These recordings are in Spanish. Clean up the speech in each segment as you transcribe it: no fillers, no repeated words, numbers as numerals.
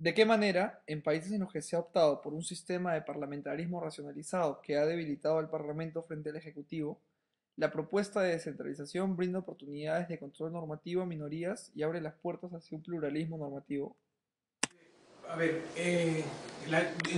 ¿De qué manera, en países en los que se ha optado por un sistema de parlamentarismo racionalizado que ha debilitado al Parlamento frente al Ejecutivo, la propuesta de descentralización brinda oportunidades de control normativo a minorías y abre las puertas hacia un pluralismo normativo? A ver, en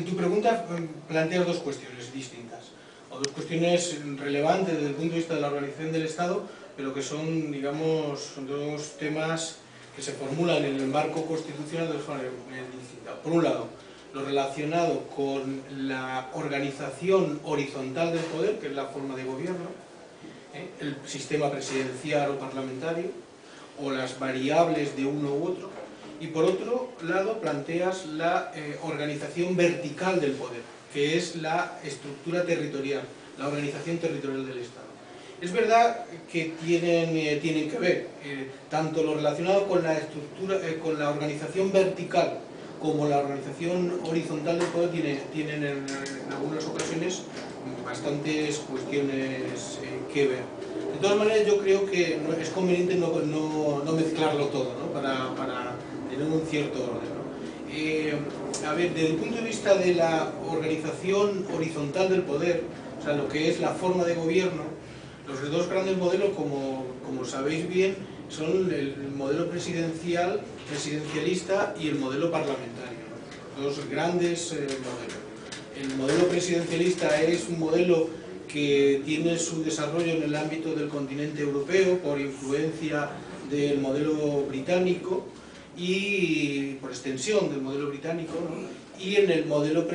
tu pregunta planteas dos cuestiones distintas, o dos cuestiones relevantes desde el punto de vista de la organización del Estado, pero que son, digamos, son dos temas que se formulan en el marco constitucional de forma distinta. Por un lado, lo relacionado con la organización horizontal del poder, que es la forma de gobierno, el sistema presidencial o parlamentario, o las variables de uno u otro. Y por otro lado planteas la organización vertical del poder, que es la estructura territorial, la organización territorial del Estado. Es verdad que tienen que ver, tanto lo relacionado con la estructura, con la organización vertical, como la organización horizontal del poder tienen en algunas ocasiones bastantes cuestiones que ver. De todas maneras, yo creo que es conveniente no mezclarlo todo, ¿no? para tener un cierto orden, ¿no? A ver, desde el punto de vista de la organización horizontal del poder, o sea, lo que es la forma de gobierno, los dos grandes modelos, como sabéis bien, son el modelo presidencialista y el modelo parlamentario, ¿no? Dos grandes modelos. El modelo presidencialista es un modelo que tiene su desarrollo en el ámbito del continente europeo por influencia del modelo británico y por extensión del modelo británico, ¿no? Y en el modelo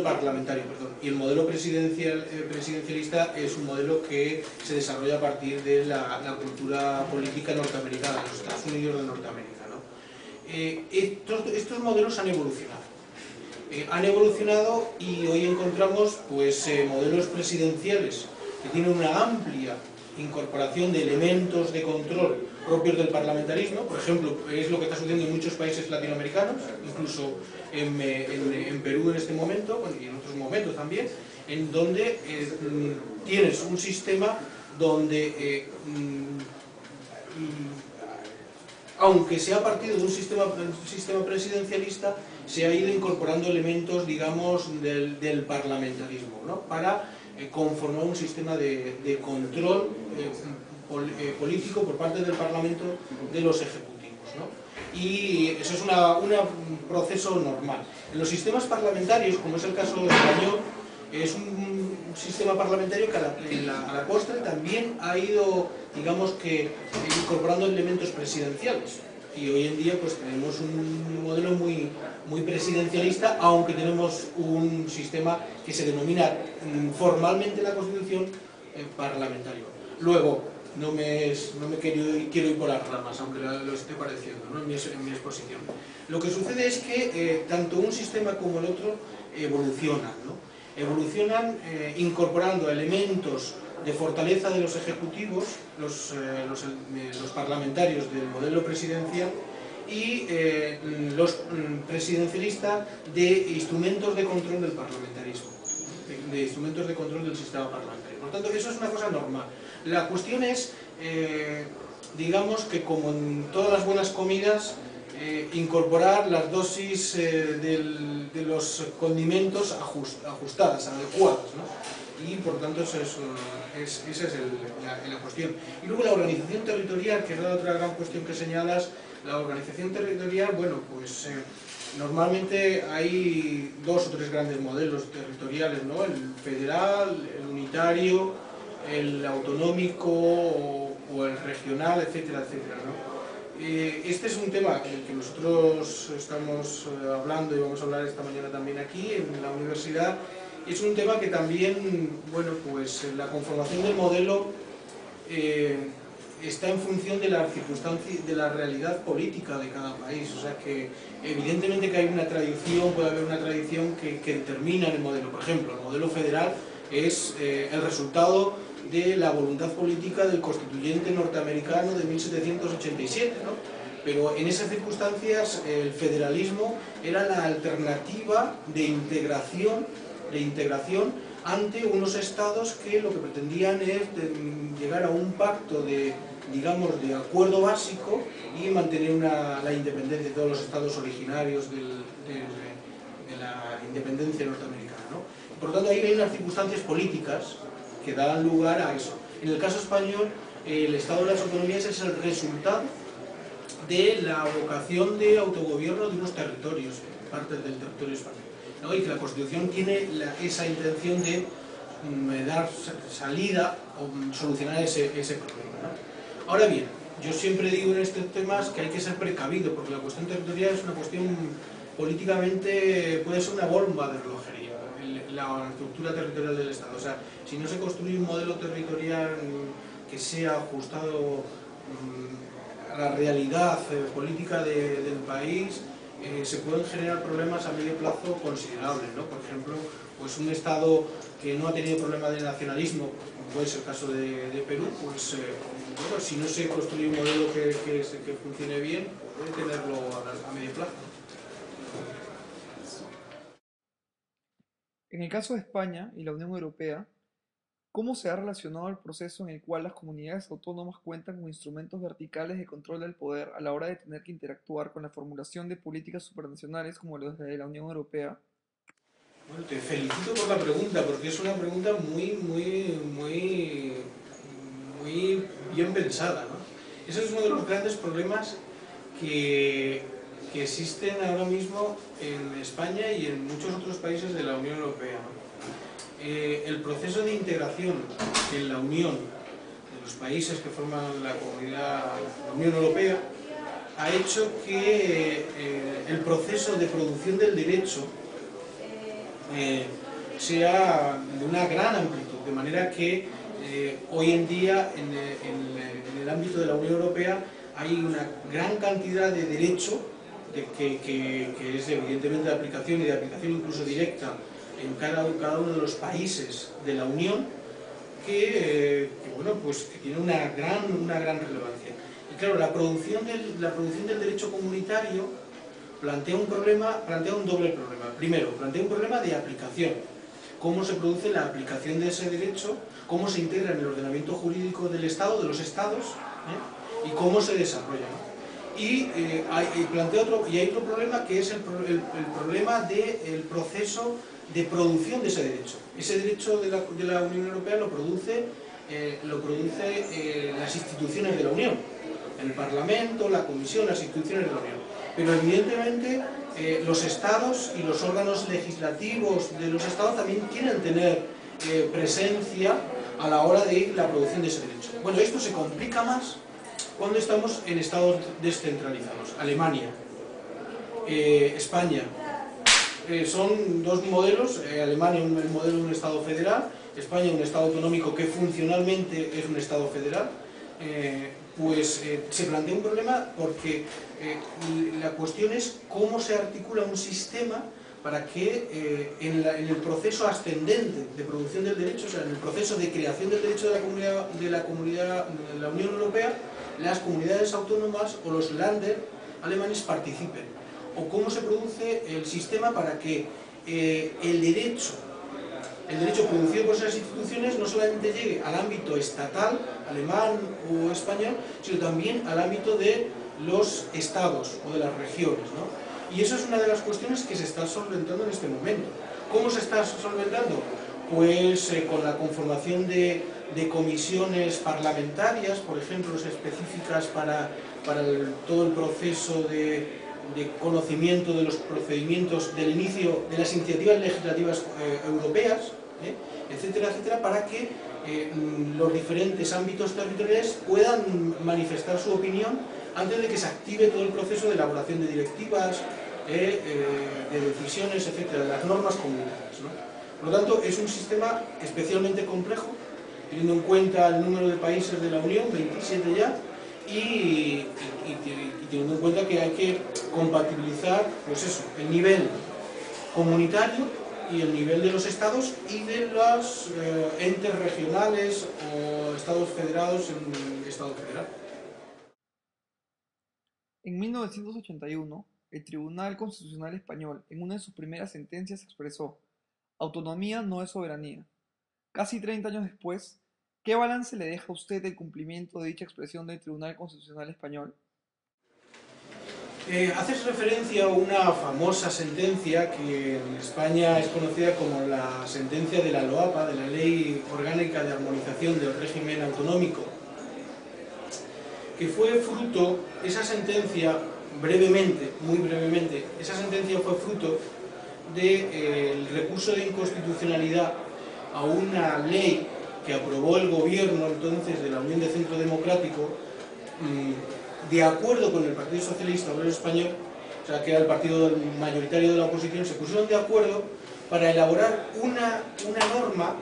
parlamentario, perdón. Y el modelo presidencialista es un modelo que se desarrolla a partir de la cultura política norteamericana, de los Estados Unidos de Norteamérica, ¿no? Estos modelos han evolucionado y hoy encontramos pues, modelos presidenciales que tienen una amplia incorporación de elementos de control propios del parlamentarismo. Por ejemplo, es lo que está sucediendo en muchos países latinoamericanos, incluso en Perú en este momento, bueno, y en otros momentos también, en donde tienes un sistema donde aunque sea partido de un sistema presidencialista, se ha ido incorporando elementos, digamos, del parlamentarismo, ¿no? Para conformar un sistema de control político por parte del Parlamento de los ejecutivos, ¿no? Y eso es un proceso normal. En los sistemas parlamentarios, como es el caso español, es un sistema parlamentario que a la postre también ha ido, digamos que, incorporando elementos presidenciales. Y hoy en día pues tenemos un modelo muy presidencialista, aunque tenemos un sistema que se denomina formalmente en la Constitución parlamentario. Luego, no me quiero ir por las ramas, aunque lo esté pareciendo, ¿no? en mi exposición. Lo que sucede es que tanto un sistema como el otro evolucionan, ¿no? Evolucionan incorporando elementos de fortaleza de los ejecutivos, los parlamentarios del modelo presidencial, y los presidencialistas de instrumentos de control del parlamentarismo, de instrumentos de control del sistema parlamentario. Por tanto, eso es una cosa normal. La cuestión es, digamos que como en todas las buenas comidas, incorporar las dosis de los condimentos ajustadas, adecuadas, ¿no? Y por tanto esa es la cuestión. Y luego la organización territorial, que es la otra gran cuestión que señalas. La organización territorial, bueno, pues normalmente hay dos o tres grandes modelos territoriales, ¿no? El federal, el unitario, el autonómico o el regional, etcétera, etcétera, ¿no? Este es un tema del que nosotros estamos hablando y vamos a hablar esta mañana también aquí en la universidad. Es un tema que también, bueno, pues la conformación del modelo está en función de la circunstancia, de la realidad política de cada país. O sea que evidentemente que hay una tradición, puede haber una tradición que determina el modelo. Por ejemplo, el modelo federal es el resultado de la voluntad política del constituyente norteamericano de 1787, ¿no? Pero en esas circunstancias el federalismo era la alternativa de integración ante unos estados que lo que pretendían es llegar a un pacto de digamos, de acuerdo básico y mantener la independencia de todos los estados originarios de la independencia norteamericana, ¿no? Por lo tanto, ahí hay unas circunstancias políticas que dan lugar a eso. En el caso español, el estado de las autonomías es el resultado de la vocación de autogobierno de unos territorios, partes del territorio español, ¿no? Y que la Constitución tiene esa intención de dar salida o solucionar ese problema, ¿no? Ahora bien, yo siempre digo en estos temas que hay que ser precavido, porque la cuestión territorial es una cuestión políticamente, puede ser una bomba de relojería, la estructura territorial del Estado. O sea, si no se construye un modelo territorial que sea ajustado a la realidad política del país, se pueden generar problemas a medio plazo considerables, ¿no? Por ejemplo, pues un Estado que no ha tenido problema de nacionalismo, como puede ser el caso de Perú, pues bueno, si no se construye un modelo que funcione bien, puede tenerlo a medio plazo. En el caso de España y la Unión Europea, ¿cómo se ha relacionado el proceso en el cual las comunidades autónomas cuentan con instrumentos verticales de control del poder a la hora de tener que interactuar con la formulación de políticas supranacionales como las de la Unión Europea? Bueno, te felicito por la pregunta, porque es una pregunta muy bien pensada, ¿no? Ese es uno de los grandes problemas que, que existen ahora mismo en España y en muchos otros países de la Unión Europea, ¿no? El proceso de integración en la Unión, de los países que forman la Unión Europea, ha hecho que el proceso de producción del derecho sea de una gran amplitud, de manera que hoy en día en el ámbito de la Unión Europea hay una gran cantidad de derecho que es evidentemente de aplicación y de aplicación incluso directa en cada uno de los países de la Unión bueno, pues que tiene una gran relevancia. Y claro, la producción del derecho comunitario plantea un doble problema. Primero, plantea un problema de aplicación. Cómo se produce la aplicación de ese derecho, cómo se integra en el ordenamiento jurídico del Estado, de los Estados, y cómo se desarrolla, ¿no? Y hay otro problema que es el problema del proceso de producción de ese derecho. Ese derecho de la Unión Europea lo produce las instituciones de la Unión, el Parlamento, la Comisión, las instituciones de la Unión. Pero evidentemente los Estados y los órganos legislativos de los Estados también quieren tener presencia a la hora de la producción de ese derecho. Bueno, esto se complica más cuando estamos en estados descentralizados. Alemania, España, son dos modelos. Alemania el modelo de un Estado federal, España un Estado autonómico que funcionalmente es un Estado federal. Se plantea un problema porque la cuestión es cómo se articula un sistema para que en el proceso ascendente de producción del derecho, o sea, en el proceso de creación del derecho de la Unión Europea, las comunidades autónomas o los Länder alemanes participen. O cómo se produce el sistema para que el derecho producido por esas instituciones no solamente llegue al ámbito estatal, alemán o español, sino también al ámbito de los estados o de las regiones, ¿no? Y eso es una de las cuestiones que se está solventando en este momento. ¿Cómo se está solventando? Pues con la conformación de comisiones parlamentarias, por ejemplo, específicas para todo el proceso de conocimiento de los procedimientos del inicio de las iniciativas legislativas europeas, etcétera, etcétera, para que los diferentes ámbitos territoriales puedan manifestar su opinión antes de que se active todo el proceso de elaboración de directivas, de decisiones, etcétera, de las normas comunitarias, ¿no? Por lo tanto, es un sistema especialmente complejo, teniendo en cuenta el número de países de la Unión, 27 ya, y teniendo en cuenta que hay que compatibilizar, pues eso, el nivel comunitario y el nivel de los estados y de los entes regionales o estados federados en el Estado federal. En 1981, el Tribunal Constitucional Español, en una de sus primeras sentencias, expresó: autonomía no es soberanía. Casi 30 años después, ¿Qué balance le deja a usted el cumplimiento de dicha expresión del Tribunal Constitucional Español? Haces referencia a una famosa sentencia que en España es conocida como la sentencia de la LOAPA, de la Ley Orgánica de Armonización del Régimen Autonómico, que fue fruto, esa sentencia, brevemente, muy brevemente, esa sentencia fue fruto del recurso de inconstitucionalidad a una ley que aprobó el gobierno entonces de la Unión de Centro Democrático, de acuerdo con el Partido Socialista Obrero Español, o sea que era el partido mayoritario de la oposición, se pusieron de acuerdo para elaborar una norma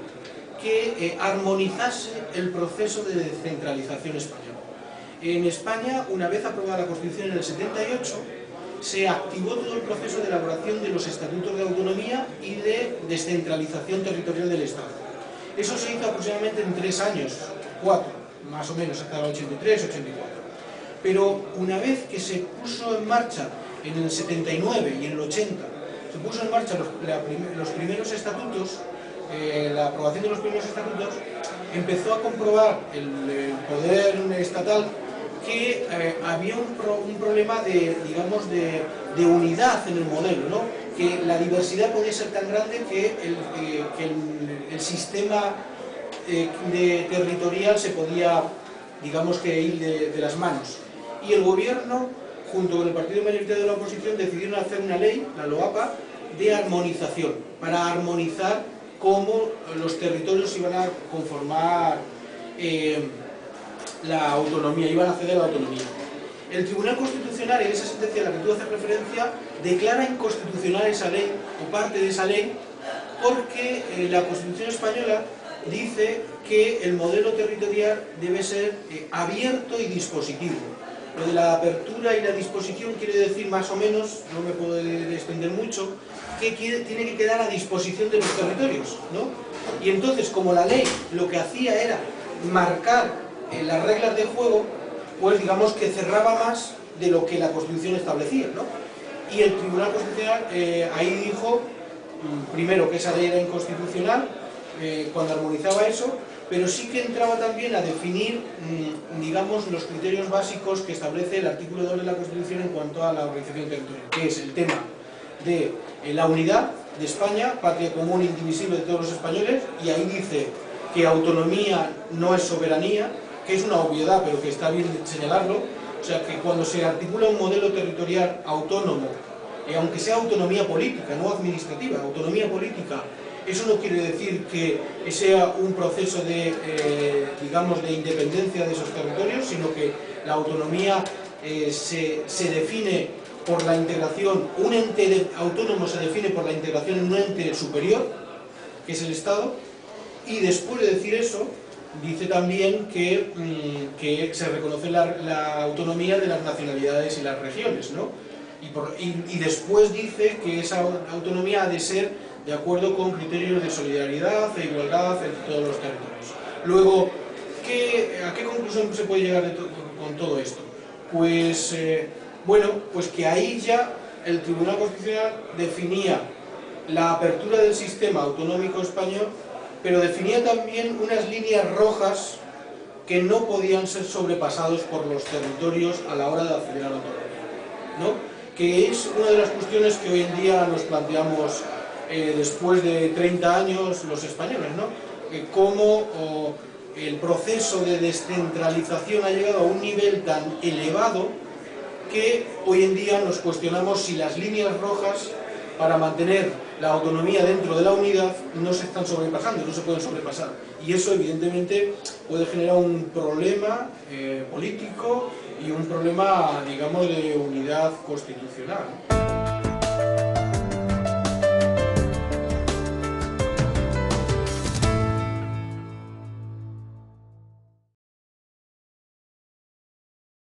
que armonizase el proceso de descentralización española. En España, una vez aprobada la Constitución en el 78, se activó todo el proceso de elaboración de los estatutos de autonomía y de descentralización territorial del Estado. Eso se hizo aproximadamente en 3 años, 4, más o menos, hasta el 83, 84. Pero una vez que se puso en marcha en el 79 y en el 80, se puso en marcha los primeros estatutos, la aprobación de los primeros estatutos, empezó a comprobar el poder estatal que había un problema de, digamos, de unidad en el modelo, ¿no? Que la diversidad podía ser tan grande que el sistema territorial se podía, digamos, que ir de las manos. Y el gobierno, junto con el partido mayoritario de la oposición, decidieron hacer una ley, la LOAPA, de armonización, para armonizar cómo los territorios iban a conformar la autonomía, iban a ceder a la autonomía. El Tribunal Constitucional, en esa sentencia a la que tú haces referencia, declara inconstitucional esa ley, o parte de esa ley, porque la Constitución española dice que el modelo territorial debe ser abierto y dispositivo. Lo de la apertura y la disposición quiere decir más o menos, no me puedo extender mucho, que tiene que quedar a disposición de los territorios, ¿no? Y entonces, como la ley lo que hacía era marcar las reglas de juego, pues digamos que cerraba más de lo que la Constitución establecía, ¿no? Y el Tribunal Constitucional ahí dijo, primero, que esa ley era inconstitucional cuando armonizaba eso, pero sí que entraba también a definir, digamos, los criterios básicos que establece el artículo 2 de la Constitución en cuanto a la organización territorial, que es el tema de la unidad de España, patria común e indivisible de todos los españoles, y ahí dice que autonomía no es soberanía, que es una obviedad, pero que está bien señalarlo. O sea, que cuando se articula un modelo territorial autónomo, aunque sea autonomía política, no administrativa, autonomía política, eso no quiere decir que sea un proceso de, digamos, de independencia de esos territorios, sino que la autonomía se define por la integración, un ente autónomo se define por la integración en un ente superior, que es el Estado, y después de decir eso, dice también que se reconoce la autonomía de las nacionalidades y las regiones, ¿no? Y después dice que esa autonomía ha de ser de acuerdo con criterios de solidaridad e igualdad entre todos los territorios. Luego, ¿a qué conclusión se puede llegar con todo esto? Pues, bueno, pues que ahí ya el Tribunal Constitucional definía la apertura del sistema autonómico español, pero definía también unas líneas rojas que no podían ser sobrepasados por los territorios a la hora de acceder a la autonomía, ¿no? Que es una de las cuestiones que hoy en día nos planteamos después de 30 años los españoles, ¿no? Cómo el proceso de descentralización ha llegado a un nivel tan elevado que hoy en día nos cuestionamos si las líneas rojas para mantener la autonomía dentro de la unidad no se están sobrepasando, no se pueden sobrepasar. Y eso evidentemente puede generar un problema político y un problema, digamos, de unidad constitucional.